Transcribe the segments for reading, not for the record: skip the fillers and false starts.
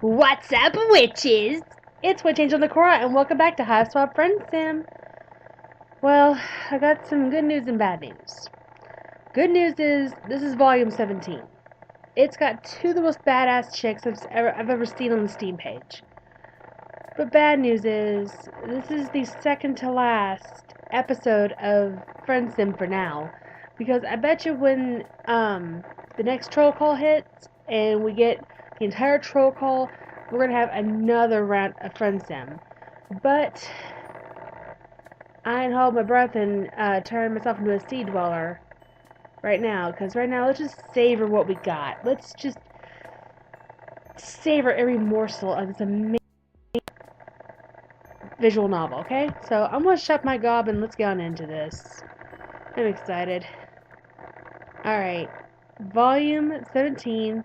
What's up, witches? It's Witchangelnekora, and welcome back to Hiveswap Friendsim. Well, I got some good news and bad news. Good news is, this is volume 17. It's got two of the most badass chicks I've ever seen on the Steam page. But bad news is, this is the second to last episode of Friendsim for now. Because I bet you when the next troll call hits, and we get the entire troll call, we're going to have another round of Friendsim. But I ain't hold my breath and turn myself into a sea dweller right now. Because right now, let's just savor what we got. Let's just savor every morsel of this amazing visual novel, okay? So I'm going to shut my gob and let's get on into this. I'm excited. Alright. Volume 17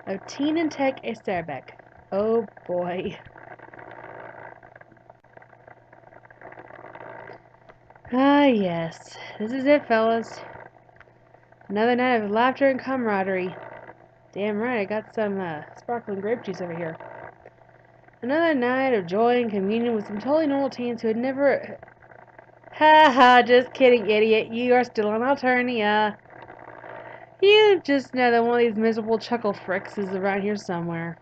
of Teen and Tech Acerbec. Oh boy. Ah yes, this is it, fellas. Another night of laughter and camaraderie. Damn right, I got some sparkling grape juice over here. Another night of joy and communion with some totally normal teens who had never... Ha ha, just kidding, idiot. You are still on Alternia. You just know that one of these miserable chuckle fricks is around here somewhere.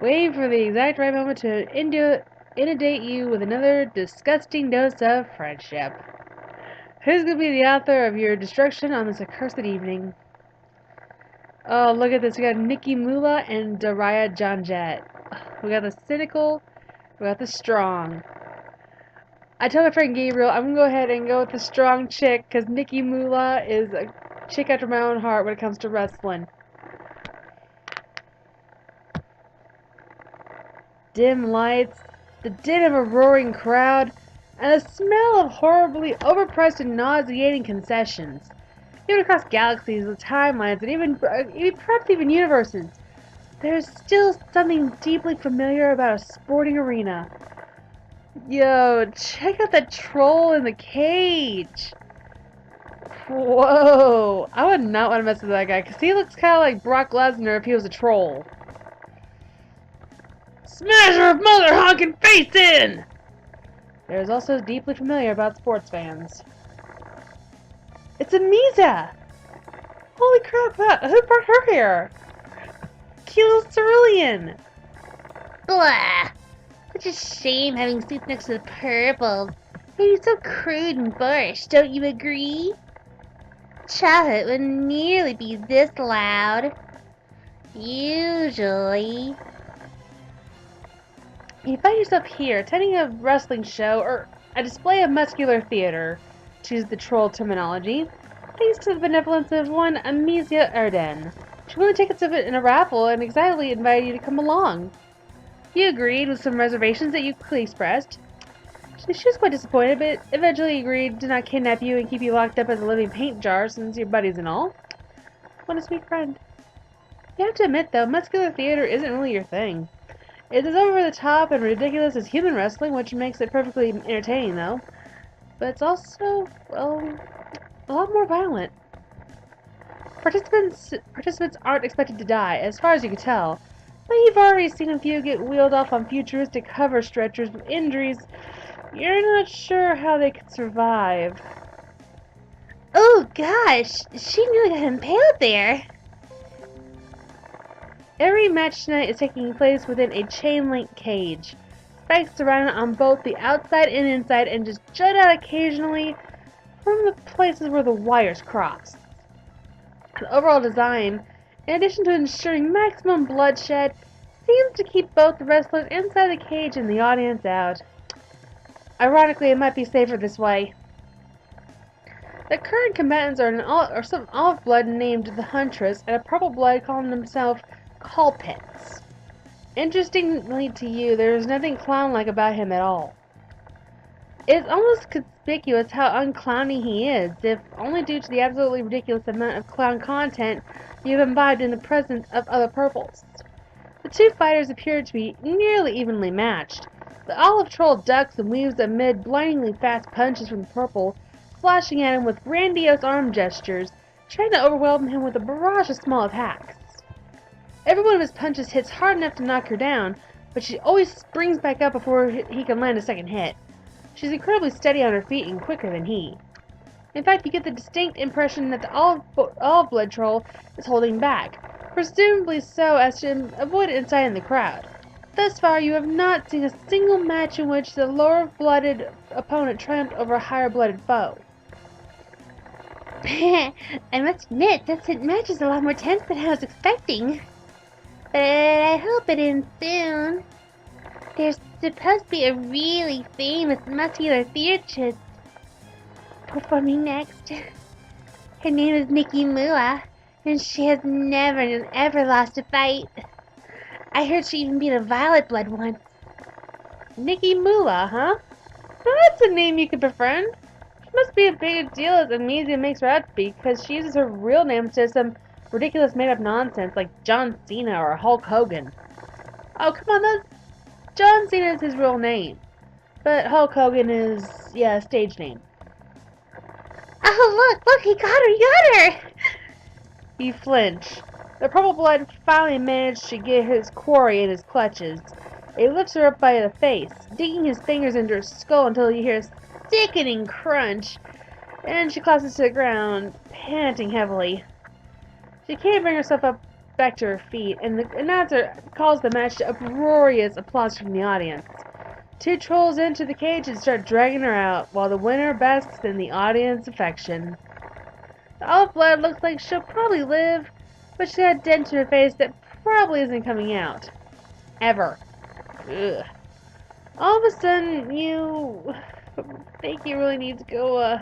Waiting for the exact right moment to inundate you with another disgusting dose of friendship. Who's going to be the author of your destruction on this accursed evening? Oh, look at this. We got Nihkee, MOOLAH, and Witchangelnekora. We got the cynical, we got the strong. I told my friend Gabriel, I'm going to go ahead and go with the strong chick, because Nihkee MOOLAH is a chick after my own heart when it comes to wrestling. Dim lights, the din of a roaring crowd, and the smell of horribly overpriced and nauseating concessions. Even across galaxies, with timelines, and even perhaps even universes, there is still something deeply familiar about a sporting arena. Yo, check out that troll in the cage! Whoa! I would not want to mess with that guy, because he looks kind of like Brock Lesnar if he was a troll. Smasher of mother honking face in! There is also deeply familiar about sports fans. It's Amisa! Holy crap, who brought her here? Kilo Cerulean! Blah! Such a shame having sleep next to the purple. They're so crude and boorish, don't you agree? Childhood would nearly be this loud. Usually. You find yourself here, attending a wrestling show, or a display of muscular theater, to use the troll terminology, thanks to the benevolence of one Amisa Erden. She wanted tickets of it in a raffle and excitedly invited you to come along. You agreed with some reservations that you clearly expressed. She was quite disappointed, but eventually agreed to not kidnap you and keep you locked up as a living paint jar since you're buddies and all. What a sweet friend. You have to admit, though, muscular theater isn't really your thing. It's as over the top and ridiculous as human wrestling, which makes it perfectly entertaining, though. But it's also, well, a lot more violent. Participants aren't expected to die, as far as you can tell. But you've already seen a few get wheeled off on futuristic hover stretchers with injuries. You're not sure how they could survive. Oh gosh, she nearly got impaled there. Every match tonight is taking place within a chain-link cage. Spikes surround it on both the outside and inside and just jut out occasionally from the places where the wires cross. The overall design, in addition to ensuring maximum bloodshed, seems to keep both the wrestlers inside the cage and the audience out. Ironically, it might be safer this way. The current combatants are some olive blood named the Huntress and a purple blood calling themselves Colpits. Interestingly to you, there is nothing clown-like about him at all. It's almost conspicuous how unclowny he is, if only due to the absolutely ridiculous amount of clown content you've imbibed in the presence of other purples. The two fighters appear to be nearly evenly matched. The olive troll ducks and weaves amid blindingly fast punches from the purple, slashing at him with grandiose arm gestures, trying to overwhelm him with a barrage of small attacks. Every one of his punches hits hard enough to knock her down, but she always springs back up before he can land a second hit. She's incredibly steady on her feet and quicker than he. In fact, you get the distinct impression that the olive blood troll is holding back, presumably so as to avoid inciting the crowd. Thus far, you have not seen a single match in which the lower-blooded opponent triumphed over a higher-blooded foe. I must admit, this match is a lot more tense than I was expecting. But I hope it ends soon. There's supposed to be a really famous muscular theatrist performing next. Her name is Nihkee Moolah, and she has never and ever lost a fight. I heard she even beat a violet blood once. Nihkee Moolah, huh? Now that's a name you could befriend. She must be a big deal as Amnesia makes her out to be, because she uses her real name instead of some ridiculous made-up nonsense like John Cena or Hulk Hogan. Oh, come on, John Cena is his real name. But Hulk Hogan is, yeah, a stage name. Oh, look, he got her! He flinched. The purple blood finally managed to get his quarry in his clutches. He lifts her up by the face, digging his fingers into her skull until you hear a sickening crunch, and she collapses to the ground, panting heavily. She can't bring herself back to her feet, and the announcer calls the match to uproarious applause from the audience. Two trolls enter the cage and start dragging her out, while the winner basks in the audience affection. The olive blood looks like she'll probably live, but she's got a dent in her face that probably isn't coming out. Ever. Ugh. All of a sudden, you think you really need to go,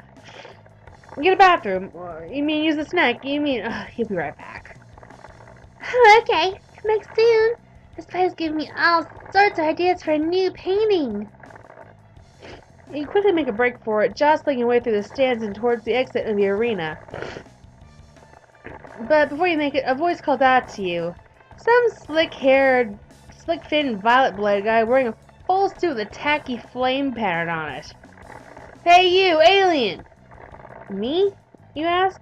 get a bathroom. Or, you mean use the snack. You mean, he'll be right back. Oh, okay. Come back soon. This play's giving me all sorts of ideas for a new painting. You quickly make a break for it, jostling your way through the stands and towards the exit of the arena. But before you make it, a voice calls out to you. Some slick-haired, slick-finned violet-blooded guy wearing a full suit with a tacky flame pattern on it. Hey you, alien! Me? You ask,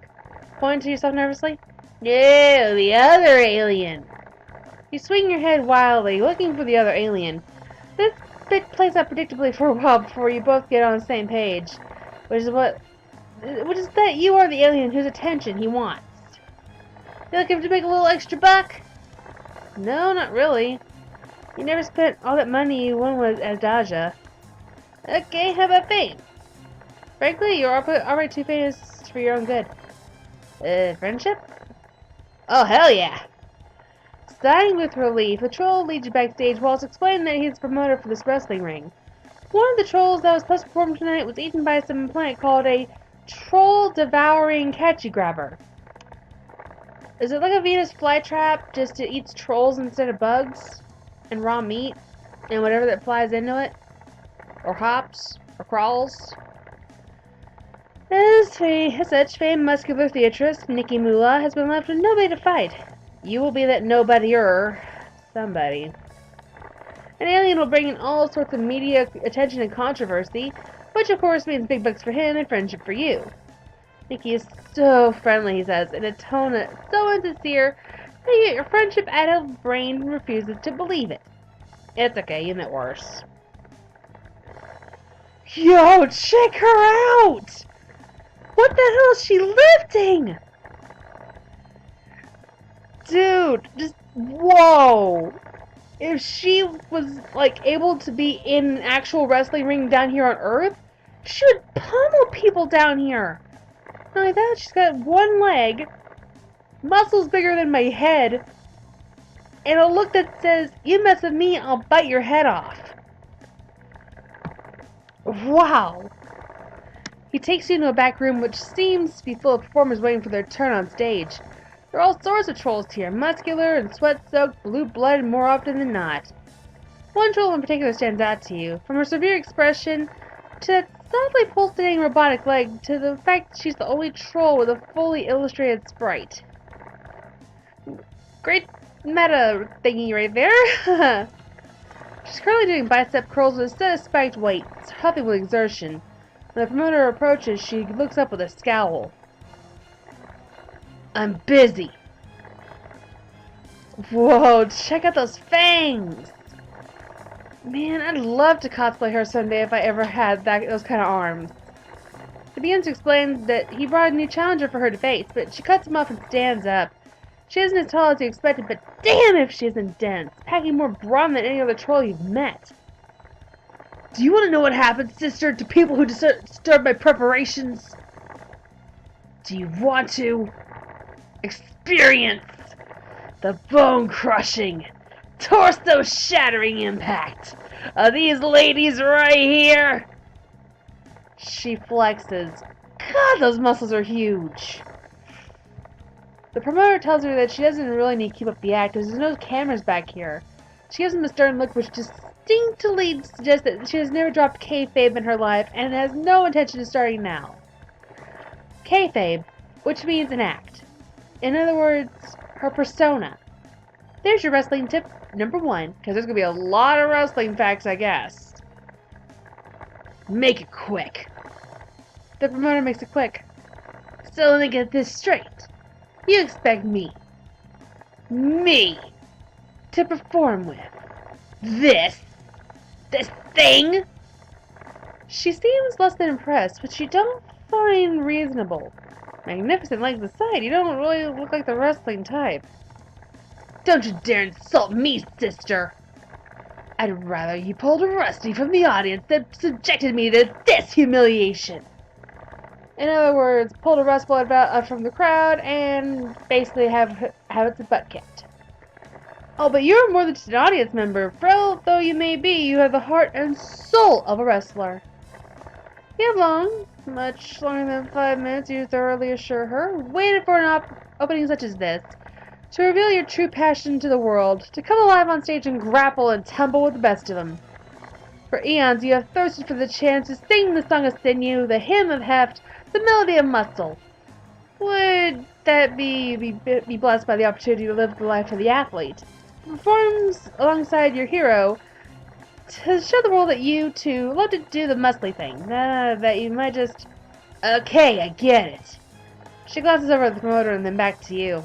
pointing to yourself nervously. No, the other alien. You swing your head wildly, looking for the other alien. This bit plays out predictably for a while before you both get on the same page, which is that you are the alien whose attention he wants. You looking to make a little extra buck? No, not really. You never spent all that money you won with Adaja. Okay, how about fame? Frankly, you're already too famous for your own good. Friendship? Oh, hell yeah! Sighing with relief, the troll leads you backstage whilst explaining that he's a promoter for this wrestling ring. One of the trolls that was supposed to perform tonight was eaten by some plant called a troll-devouring catchy grabber. Is it like a Venus flytrap, just it eats trolls instead of bugs? And raw meat? And whatever that flies into it? Or hops? Or crawls? As such, famed muscular theatrist Nihkee Moolah has been left with nobody to fight. You will be that nobody or somebody. An alien will bring in all sorts of media attention and controversy, which of course means big bucks for him and friendship for you. Nihkee is so friendly, he says, in a tone that's so insincere that yet your friendship adult brain refuses to believe it. It's okay, you meant worse. Yo, check her out! What the hell is she lifting? Dude, just whoa! If she was like able to be in an actual wrestling ring down here on Earth, she would pummel people down here. Not only that, she's got one leg, muscles bigger than my head, and a look that says, "You mess with me, I'll bite your head off." Wow. He takes you into a back room which seems to be full of performers waiting for their turn on stage. There are all sorts of trolls here, muscular and sweat-soaked, blue-blooded more often than not. One troll in particular stands out to you, from her severe expression to that softly pulsating robotic leg to the fact that she's the only troll with a fully illustrated sprite. Great meta thingy right there. She's currently doing bicep curls with a set of spiked weights, huffing with exertion. When the promoter approaches, she looks up with a scowl. I'm busy. Whoa, check out those fangs! Man, I'd love to cosplay her someday if I ever had those kind of arms. He begins to explain that he brought a new challenger for her to face, but she cuts him off and stands up. She isn't as tall as you expected, but damn if she isn't dense, packing more brawn than any other troll you've met. Do you want to know what happens, sister, to people who disturb my preparations? Do you want to experience the bone-crushing, torso-shattering impact of these ladies right here? She flexes. God, those muscles are huge. The promoter tells her that she doesn't really need to keep up the act because there's no cameras back here. She gives him a stern look which distinctly suggests that she has never dropped kayfabe in her life and has no intention of starting now. Kayfabe, which means an act. In other words, her persona. There's your wrestling tip number 1, because there's going to be a lot of wrestling facts, I guess. Make it quick. The promoter makes it quick. So let me get this straight. You expect me, to perform with this thing? She seems less than impressed, but she don't find reasonable. Magnificent like the sight, you don't really look like the wrestling type. Don't you dare insult me, sister! I'd rather you pulled a Rusty from the audience than subjected me to this humiliation. In other words, pulled a Rust Blood from the crowd and basically have its butt kicked. Oh, but you're more than just an audience member. Frail though you may be, you have the heart and soul of a wrestler. You have long, much longer than 5 minutes, you thoroughly assure her, waited for an opening such as this, to reveal your true passion to the world, to come alive on stage and grapple and tumble with the best of them. For eons you have thirsted for the chance to sing the song of sinew, the hymn of heft, the melody of muscle. Would that be blessed by the opportunity to live the life of the athlete? Performs alongside your hero to show the world that you, too, love to do the muscly thing. That you might just... Okay, I get it. She glances over at the promoter and then back to you.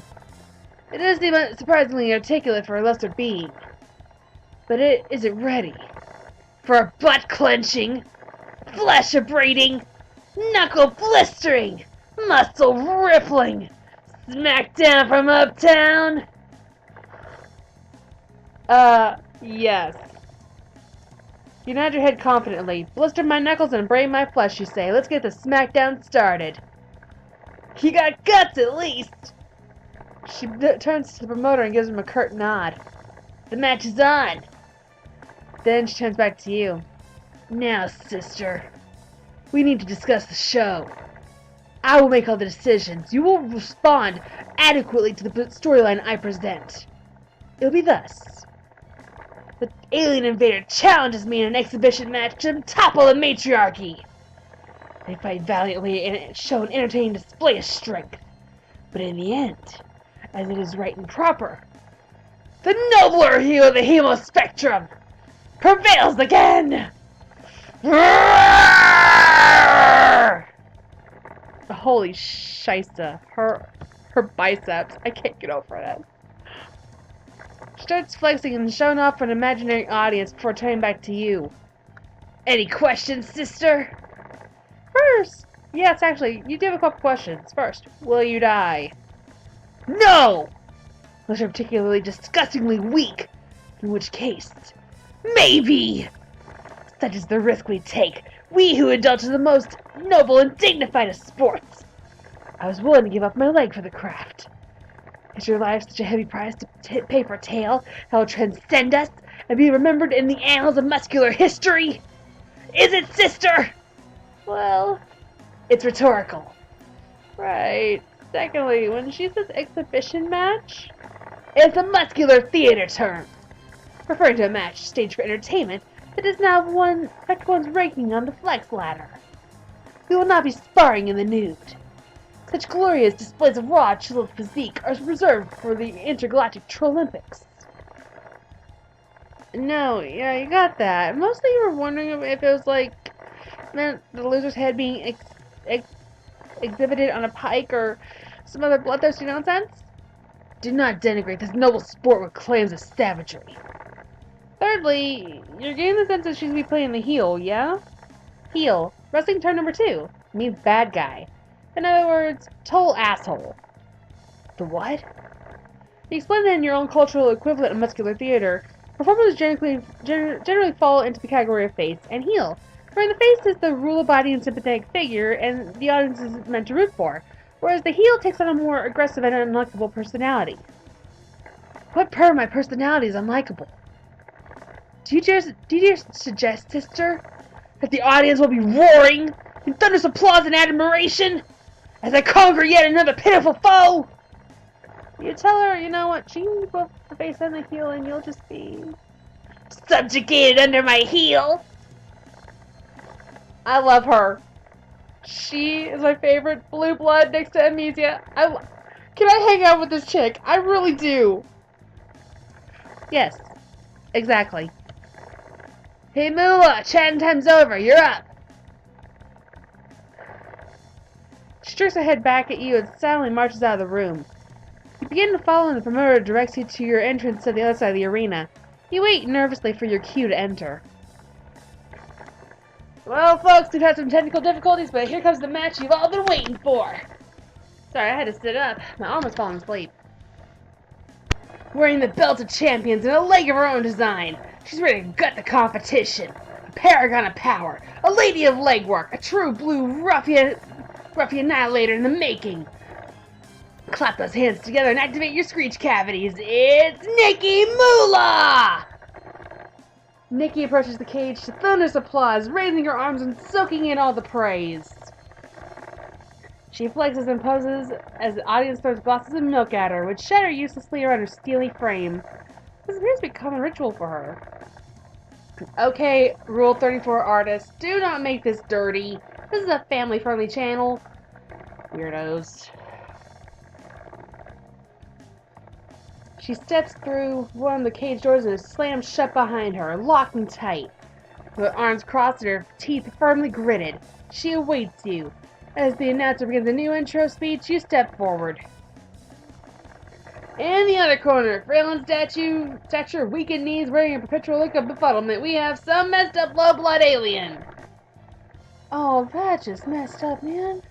It does seem surprisingly articulate for a lesser being. But is it ready? For a butt-clenching, flesh-abrading, knuckle-blistering, muscle-rippling smackdown from uptown? Yes. You nod your head confidently. Blister my knuckles and abrade my flesh, you say. Let's get the smackdown started. You got guts, at least. She turns to the promoter and gives him a curt nod. The match is on. Then she turns back to you. Now, sister, we need to discuss the show. I will make all the decisions. You will respond adequately to the storyline I present. It'll be thus. The alien invader challenges me in an exhibition match to topple the matriarchy. They fight valiantly and show an entertaining display of strength. But in the end, as it is right and proper, the nobler hue of the hemo spectrum prevails again! Holy shista. Her biceps. I can't get over that. She starts flexing and showing off for an imaginary audience before turning back to you. Any questions, sister? First, yes, actually, you do have a couple questions. First, will you die? No! Unless you're particularly disgustingly weak. In which case, maybe! Such is the risk we take, we who indulge in the most noble and dignified of sports. I was willing to give up my leg for the craft. Is your life such a heavy price to pay for a tale that will transcend us and be remembered in the annals of muscular history? Is it, sister? Well, it's rhetorical. Right. Secondly, when she says exhibition match, it's a muscular theater term, referring to a match staged for entertainment that does not affect one's ranking on the flex ladder. We will not be sparring in the nude. Such glorious displays of raw, chiseled physique are reserved for the intergalactic Trolympics. No, yeah, you got that. Mostly you were wondering if it was like meant the loser's head being exhibited on a pike or some other bloodthirsty nonsense. Do not denigrate this noble sport with claims of savagery. Thirdly, you're getting the sense that she's gonna be playing the heel, yeah? Heel. Wrestling term number 2. Means bad guy. In other words, total asshole. The what? To explain that in your own cultural equivalent of muscular theater, performers generally fall into the category of face and heel, where the face is the rule-abiding and sympathetic figure and the audience is meant to root for, whereas the heel takes on a more aggressive and unlikable personality. What part of my personality is unlikable? Do you dare suggest, sister, that the audience will be roaring in thunderous applause and admiration as I conquer yet another pitiful foe? You tell her, you know what, she can be both the face and the heel, and you'll just be subjugated under my heel. I love her. She is my favorite blue blood next to Amnesia. Can I hang out with this chick? I really do. Yes, exactly. Hey Moolah, chatting time's over. You're up. She jerks her head back at you and silently marches out of the room. You begin to follow and the promoter directs you to your entrance to the other side of the arena. You wait nervously for your cue to enter. Well, folks, we've had some technical difficulties, but here comes the match you've all been waiting for. Sorry, I had to sit up. My arm was falling asleep. Wearing the belt of champions and a leg of her own design, she's ready to gut the competition. A paragon of power, a lady of legwork, a true blue ruffian annihilator in the making. Clap those hands together and activate your screech cavities. It's Nihkee MOOLAH! Nihkee approaches the cage to thunderous applause, raising her arms and soaking in all the praise. She flexes and poses as the audience throws glasses of milk at her, which shatter uselessly around her steely frame. This appears to be a common ritual for her. Okay, Rule 34 artists, do not make this dirty. This is a family-friendly channel. Weirdos. She steps through one of the cage doors and is slammed shut behind her, locked and tight. With her arms crossed and her teeth firmly gritted, she awaits you. As the announcer begins a new intro speech, you step forward. In the other corner, frail in stature, weakened knees, wearing a perpetual look of befuddlement, we have some messed up low-blood alien. Oh, that's just messed up, man.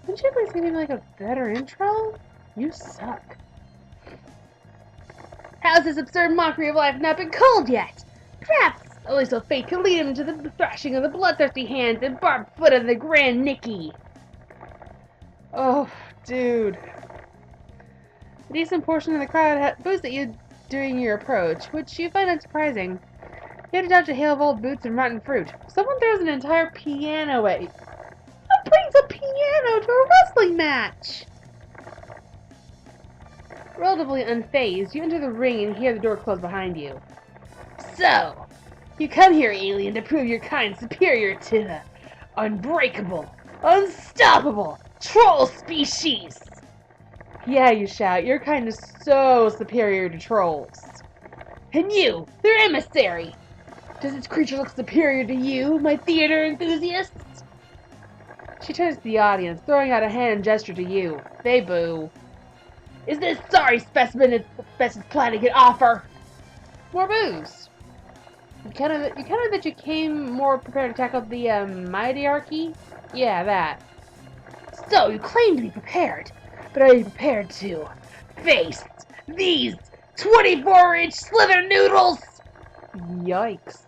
Wouldn't you please give me like a better intro? You suck. How's this absurd mockery of life not been cold yet? Perhaps only so fate can lead him into the thrashing of the bloodthirsty hands and barbed foot of the grand Nihkee. Oh, dude. A decent portion of the crowd boos at you during your approach, which you find unsurprising. You have to dodge a hail of old boots and rotten fruit. Someone throws an entire piano at you. Who brings a piano to a wrestling match? Relatively unfazed, you enter the ring and hear the door close behind you. So, you come here, alien, to prove your kind superior to the unbreakable, unstoppable troll species. Yeah, you shout, your kind is so superior to trolls. And you, their emissary. Does this creature look superior to you, my theater enthusiasts? She turns to the audience, throwing out a hand gesture to you. They boo. Is this sorry specimen its best plan to get offer? More boos. You kind of that you came more prepared to tackle the Mightyarchy? Yeah, that. So you claim to be prepared, but are you prepared to face these 24-inch slither noodles? Yikes.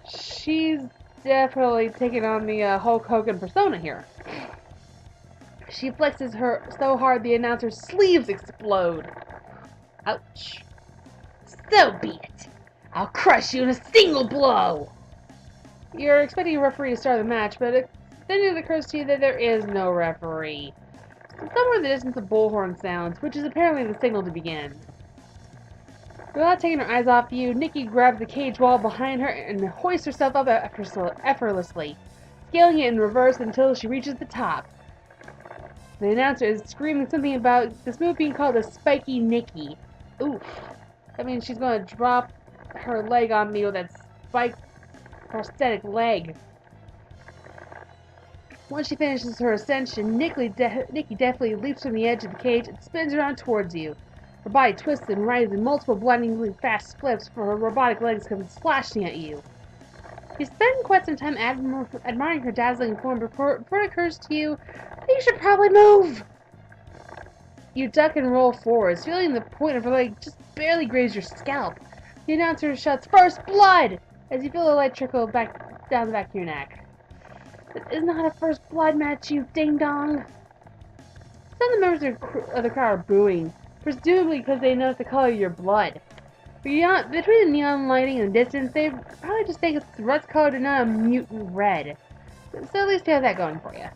She's definitely taking on the Hulk Hogan persona here. She flexes her so hard the announcer's sleeves explode. Ouch. So be it. I'll crush you in a single blow. You're expecting a referee to start the match, but then it occurs to you that there is no referee. Somewhere in the distance a bullhorn sounds, which is apparently the signal to begin. Without taking her eyes off you, Nihkee grabs the cage wall behind her and hoists herself up effortlessly, scaling it in reverse until she reaches the top. The announcer is screaming something about this move being called a spiky Nihkee. Oof. That means she's going to drop her leg on me with that spiked prosthetic leg. Once she finishes her ascension, Nihkee deftly leaps from the edge of the cage and spins around towards you. Her body twists and rises in multiple blindingly fast flips before her robotic legs come slashing at you. You spend quite some time admiring her dazzling form before it occurs to you that you should probably move. You duck and roll forwards, feeling the point of her leg just barely graze your scalp. The announcer shouts, "First blood!" as you feel the light trickle back down the back of your neck. This is not a first blood match, you ding-dong. Some of the members of the crowd are booing, presumably because they notice the color of your blood. Between the neon lighting and the distance, they probably just think it's rust-colored and not a mutant red. So at least you have that going for you.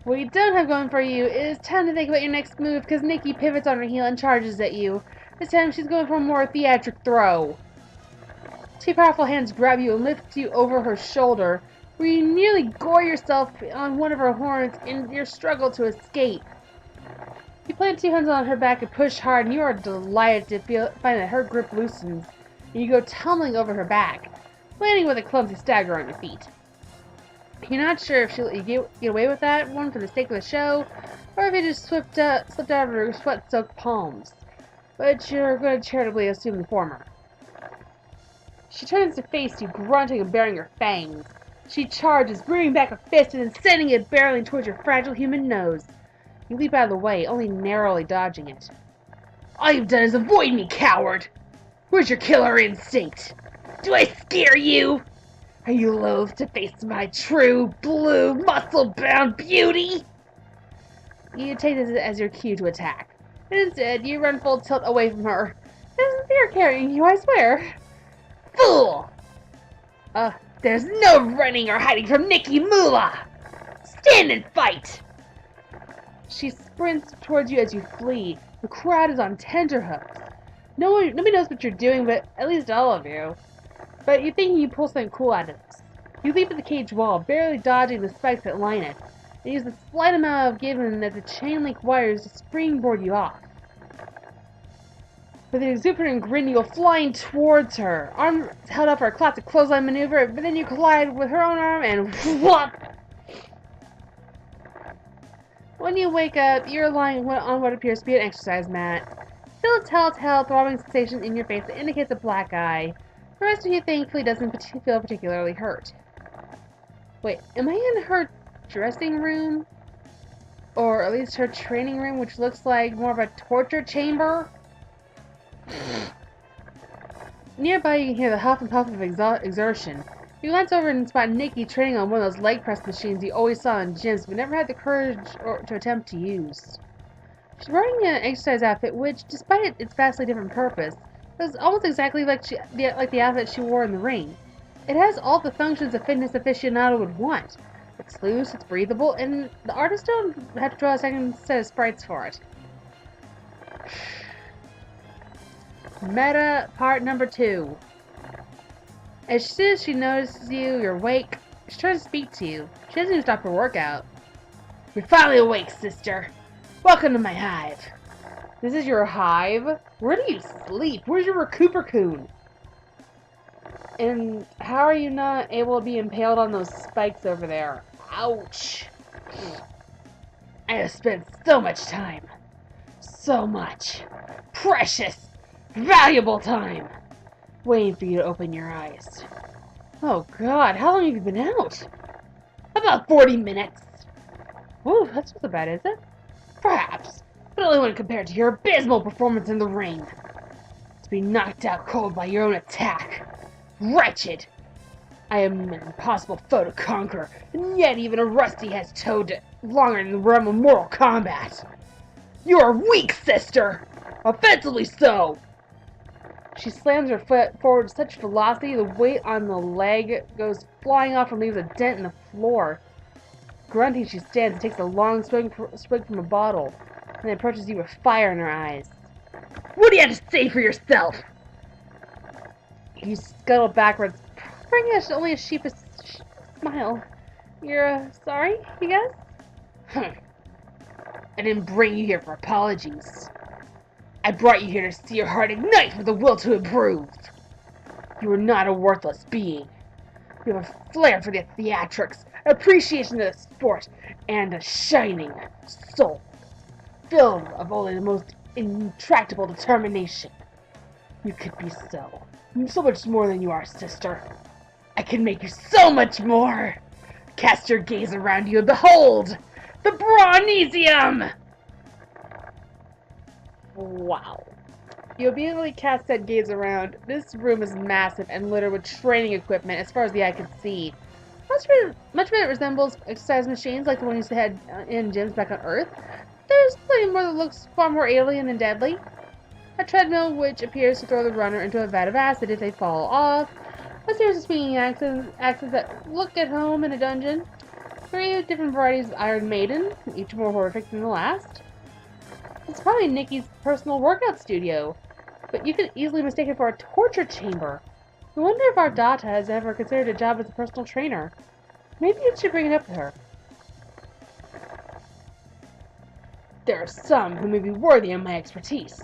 What you don't have going for you is time to think about your next move, because Nihkee pivots on her heel and charges at you. This time she's going for a more theatric throw. Two powerful hands grab you and lift you over her shoulder, where you nearly gore yourself on one of her horns in your struggle to escape. You plant two hands on her back and push hard, and you are delighted to find that her grip loosens, and you go tumbling over her back, landing with a clumsy stagger on your feet. You're not sure if she'll let you get away with that one for the sake of the show, or if it just slipped out of her sweat-soaked palms, but you're going to charitably assume the former. She turns to face you, grunting and baring her fangs. She charges, bringing back a fist and then sending it barreling towards your fragile human nose. You leap out of the way, only narrowly dodging it. All you've done is avoid me, coward! Where's your killer instinct? Do I scare you? Are you loath to face my true, blue, muscle-bound beauty? You take this as your cue to attack. And instead, you run full tilt away from her. There's fear carrying you, I swear. Fool! There's no running or hiding from Nihkee Moolah! Stand and fight! She sprints towards you as you flee. The crowd is on tenterhooks. Nobody knows what you're doing, but at least all of you. But you're thinking you pull something cool out of this. You leap at the cage wall, barely dodging the spikes that line it, and use the slight amount of giving that the chain link wires to springboard you off. With an exuberant grin, you go flying towards her. Arm held up for a classic clothesline maneuver, but then you collide with her own arm and whop! When you wake up, you're lying on what appears to be an exercise mat. Feel a telltale throbbing sensation in your face that indicates a black eye. The rest of you thankfully doesn't feel particularly hurt. Wait, am I in her dressing room? Or at least her training room, which looks like more of a torture chamber? Nearby you can hear the huff and puff of exertion. You glance over and spot Nihkee training on one of those leg press machines you always saw in gyms but never had the courage to attempt to use. She's wearing an exercise outfit which, despite its vastly different purpose, is almost exactly like the outfit she wore in the ring. It has all the functions a fitness aficionado would want. It's loose, it's breathable, and the artist don't have to draw a second set of sprites for it. Meta part number 2. As soon as she notices you're awake, she tries to speak to you. She doesn't even stop her workout. You're finally awake, sister. Welcome to my hive. This is your hive? Where do you sleep? Where's your recuperacoon? And how are you not able to be impaled on those spikes over there? Ouch. I have spent so much time. So much. Precious, valuable time. Waiting for you to open your eyes. Oh god, how long have you been out? About 40 minutes. Ooh, that's not so bad, is it? Perhaps, but only when compared to your abysmal performance in the ring. To be knocked out cold by your own attack. Wretched! I am an impossible foe to conquer, and yet even a Rusty has towed it longer than the realm of Mortal Kombat. You are weak, sister! Offensively so! She slams her foot forward with such velocity the weight on the leg goes flying off and leaves a dent in the floor. Grunting, she stands and takes a long swig from a bottle, and then approaches you with fire in her eyes. What do you have to say for yourself? You scuttle backwards, bringing only a sheepish smile. You're sorry, you guess? I didn't bring you here for apologies. I brought you here to see your heart ignite with the will to improve. You are not a worthless being. You have a flair for the theatrics, appreciation of the sport, and a shining soul, filled of only the most intractable determination. You could be so much more than you are, sister. I can make you so much more. Cast your gaze around you and behold, the Bronesium! Wow. You immediately cast that gaze around. This room is massive and littered with training equipment as far as the eye can see. Much of it resembles exercise machines like the one you had in gyms back on Earth. There's plenty more that looks far more alien and deadly. A treadmill which appears to throw the runner into a vat of acid if they fall off. A series of swinging axes that look at home in a dungeon. 3 different varieties of Iron Maiden, each more horrific than the last. It's probably Nikki's personal workout studio, but you could easily mistake it for a torture chamber. I wonder if our Data has ever considered a job as a personal trainer. Maybe you should bring it up to her. There are some who may be worthy of my expertise.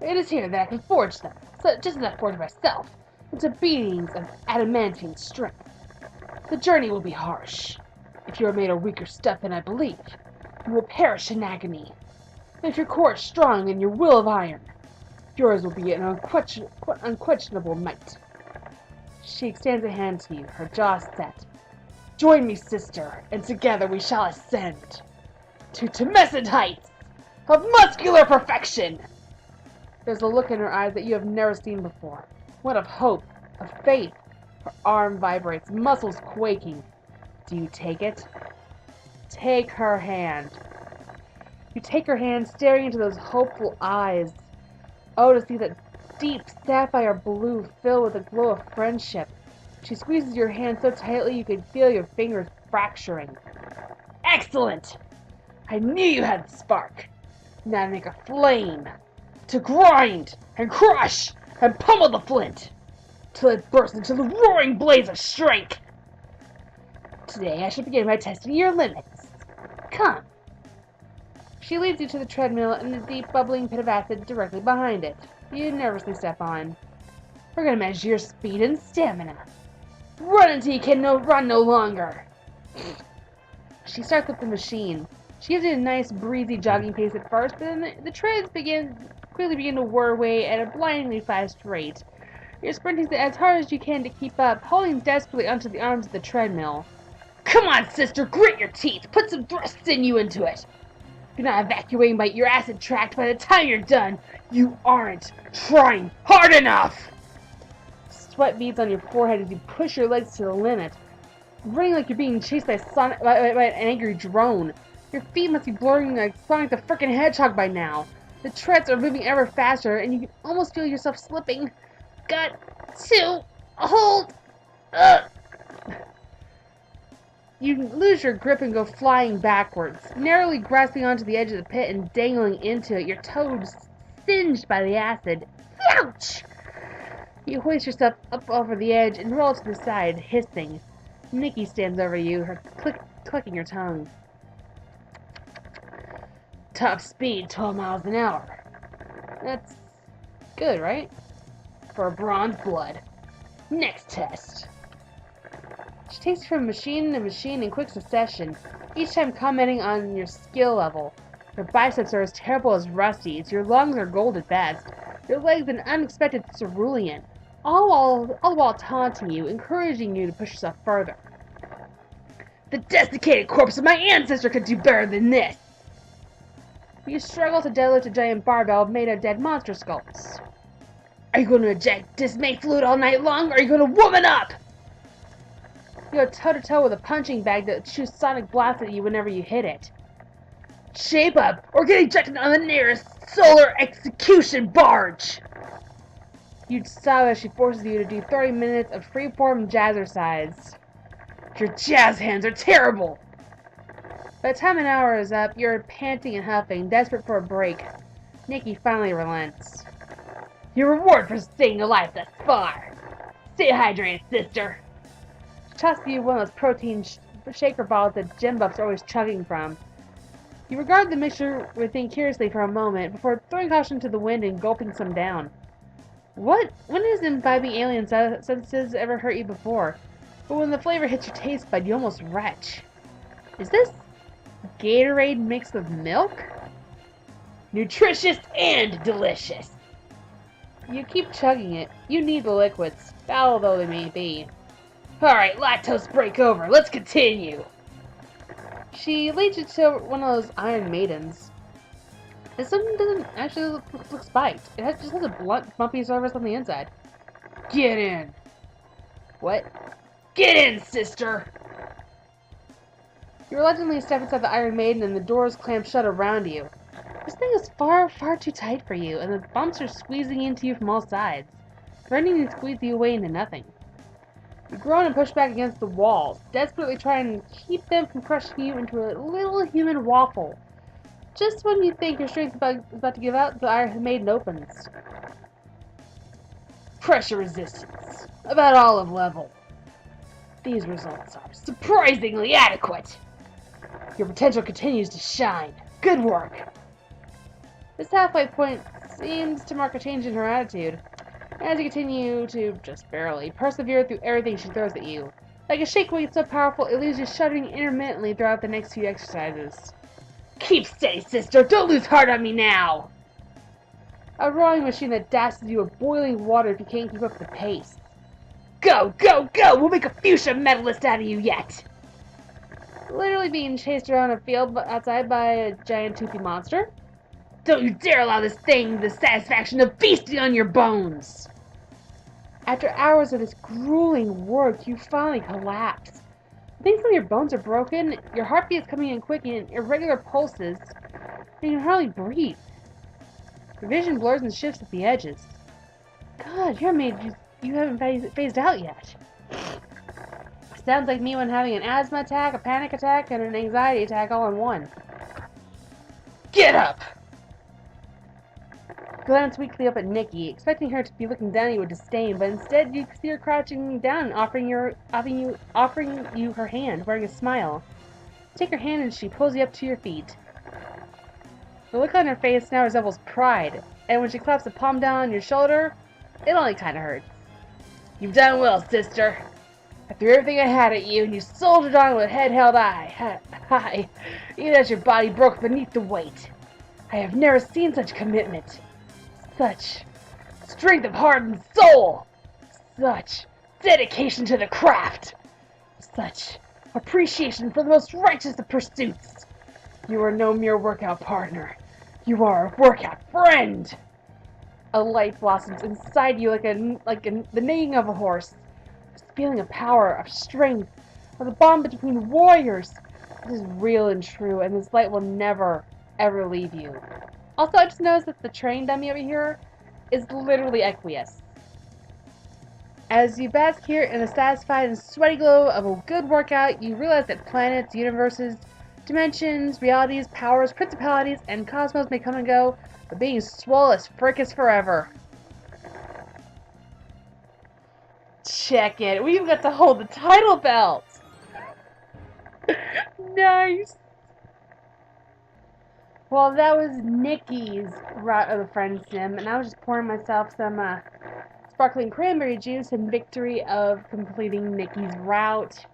It is here that I can forge them, so just as I forge myself, into beings of adamantine strength. The journey will be harsh. If you are made of weaker stuff than I believe, you will perish in agony. If your core is strong and your will of iron, yours will be an unquestionable might. She extends a hand to you, her jaw set. Join me, sister, and together we shall ascend to tumescent heights of muscular perfection. There's a look in her eyes that you have never seen before. One of hope, of faith. Her arm vibrates, muscles quaking. Do you take it? Take her hand. You take her hand, staring into those hopeful eyes. Oh, to see that deep sapphire blue filled with a glow of friendship. She squeezes your hand so tightly you could feel your fingers fracturing. Excellent! I knew you had the spark. Now to make a flame. To grind and crush and pummel the flint till it bursts into the roaring blaze of strength. Today I shall begin by testing your limits. Come. She leads you to the treadmill and the deep bubbling pit of acid directly behind it. You nervously step on. We're going to measure your speed and stamina. Run until you can run no longer. She starts up the machine. She gives you a nice breezy jogging pace at first, but then the treads quickly begin to wear away at a blindingly fast rate. You're sprinting as hard as you can to keep up, holding desperately onto the arms of the treadmill. Come on, sister, grit your teeth. Put some thrust sinew into it. If you're not evacuating by your acid tract by the time you're done, you aren't trying hard enough. Sweat beads on your forehead as you push your legs to the limit, running like you're being chased by an angry drone. Your feet must be blurring like Sonic the frickin' Hedgehog by now. The treads are moving ever faster, and you can almost feel yourself slipping. Got to hold. You lose your grip and go flying backwards, narrowly grasping onto the edge of the pit and dangling into it, your toes singed by the acid. Ouch! You hoist yourself up over the edge and roll to the side, hissing. Nihkee stands over you, her clicking her tongue. Top speed, 12 miles an hour. That's good, right? For a bronze blood. Next test. She takes you from machine to machine in quick succession, each time commenting on your skill level. Your biceps are as terrible as Rusty's, your lungs are gold at best, your legs an unexpected cerulean, all while taunting you, encouraging you to push yourself further. The desiccated corpse of my ancestor could do better than this! You struggle to deadlift a giant barbell made of dead monster skulls. Are you going to eject dismay fluid all night long, or are you going to woman up? You go toe-to-toe with a punching bag that shoots sonic blasts at you whenever you hit it. Shape up, or get ejected on the nearest solar execution barge! You sob as she forces you to do 30 minutes of freeform jazzercise. Your jazz hands are terrible! By the time an hour is up, you're panting and huffing, desperate for a break. Nihkee finally relents. Your reward for staying alive thus far. Stay hydrated, sister. She tosses you one of those protein shaker balls that gym buffs are always chugging from. You regard the mixture within curiously for a moment before throwing caution to the wind and gulping some down. When has imbibing alien substances ever hurt you before? but when the flavor hits your taste bud, you almost retch. Is this Gatorade mixed with milk? Nutritious and delicious. You keep chugging it. You need the liquids, foul though they may be. Alright, lactose break over. Let's continue. She leads you to one of those Iron Maidens. This one doesn't actually look spiked. It just has a blunt, bumpy surface on the inside. Get in. What? Get in, sister! You reluctantly step inside the Iron Maiden and the doors clamp shut around you. This thing is far, far too tight for you, and the bumps are squeezing into you from all sides, threatening to squeeze you away into nothing. You groan and push back against the walls, desperately trying to keep them from crushing you into a little human waffle. Just when you think your strength is about to give out, the Iron Maiden opens. Pressure resistance. About olive level. These results are surprisingly adequate. Your potential continues to shine. Good work. This halfway point seems to mark a change in her attitude, as you continue to, just barely, persevere through everything she throws at you. Like a shake weight so powerful it leaves you shuddering intermittently throughout the next few exercises. Keep steady, sister! Don't lose heart on me now! A rowing machine that dashes you with boiling water if you can't keep up the pace. Go, go, go! We'll make a fuchsia medalist out of you yet! Literally being chased around a field outside by a giant toothy monster. Don't you dare allow this thing the satisfaction of feasting on your bones! After hours of this grueling work, you finally collapse. I think some of your bones are broken, your heartbeat is coming in quick and irregular pulses, and you can hardly breathe. Your vision blurs and shifts at the edges. God, you're made you haven't phased out yet. Sounds like me when having an asthma attack, a panic attack, and an anxiety attack all in one. Get up! Glance weakly up at Nihkee, expecting her to be looking down at you with disdain, but instead you see her crouching down and offering you her hand, wearing a smile. You take her hand and she pulls you up to your feet. The look on her face now resembles pride, and when she claps a palm down on your shoulder, it only kinda hurts. You've done well, sister. I threw everything I had at you, and you soldiered on with head held high, even as your body broke beneath the weight. I have never seen such commitment. Such strength of heart and soul. Such dedication to the craft. Such appreciation for the most righteous of pursuits. You are no mere workout partner. You are a workout friend. A light blossoms inside you like the neighing of a horse. This feeling of power, of strength, of the bond between warriors. This is real and true, and this light will never, ever leave you. Also, I just noticed that the train dummy over here is literally Equius. As you bask here in the satisfied and sweaty glow of a good workout, you realize that planets, universes, dimensions, realities, powers, principalities, and cosmos may come and go, but being swole as frick is forever. Check it. We even got to hold the title belt. Nice. Well, that was Nihkee's route of the Friendsim, and I was just pouring myself some sparkling cranberry juice in victory of completing Nihkee's route.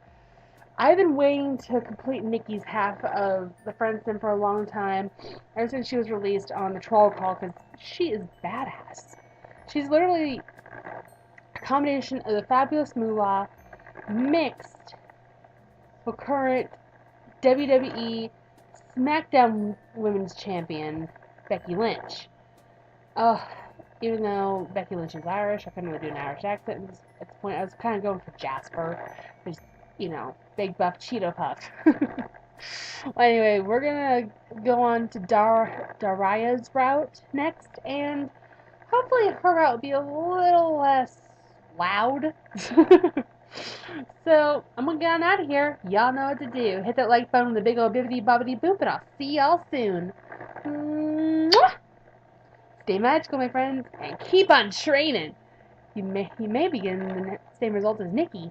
I've been waiting to complete Nihkee's half of the Friendsim for a long time, ever since she was released on the Troll Call, because she is badass. She's literally a combination of the fabulous Moolah mixed with current WWE SmackDown Women's Champion Becky Lynch. Even though Becky Lynch is Irish, I couldn't really do an Irish accent at this point. I was kind of going for Jasper, who's, you know, big buff Cheeto Puff. Well, anyway, we're gonna go on to Daraya's route next, and hopefully her route will be a little less loud. So, I'm gonna get on out of here. Y'all know what to do. Hit that like button with a big old bibbidi bobbidi boop, and I'll see y'all soon. Mwah! Stay magical, my friends, and keep on training. You may be getting the same results as Nihkee.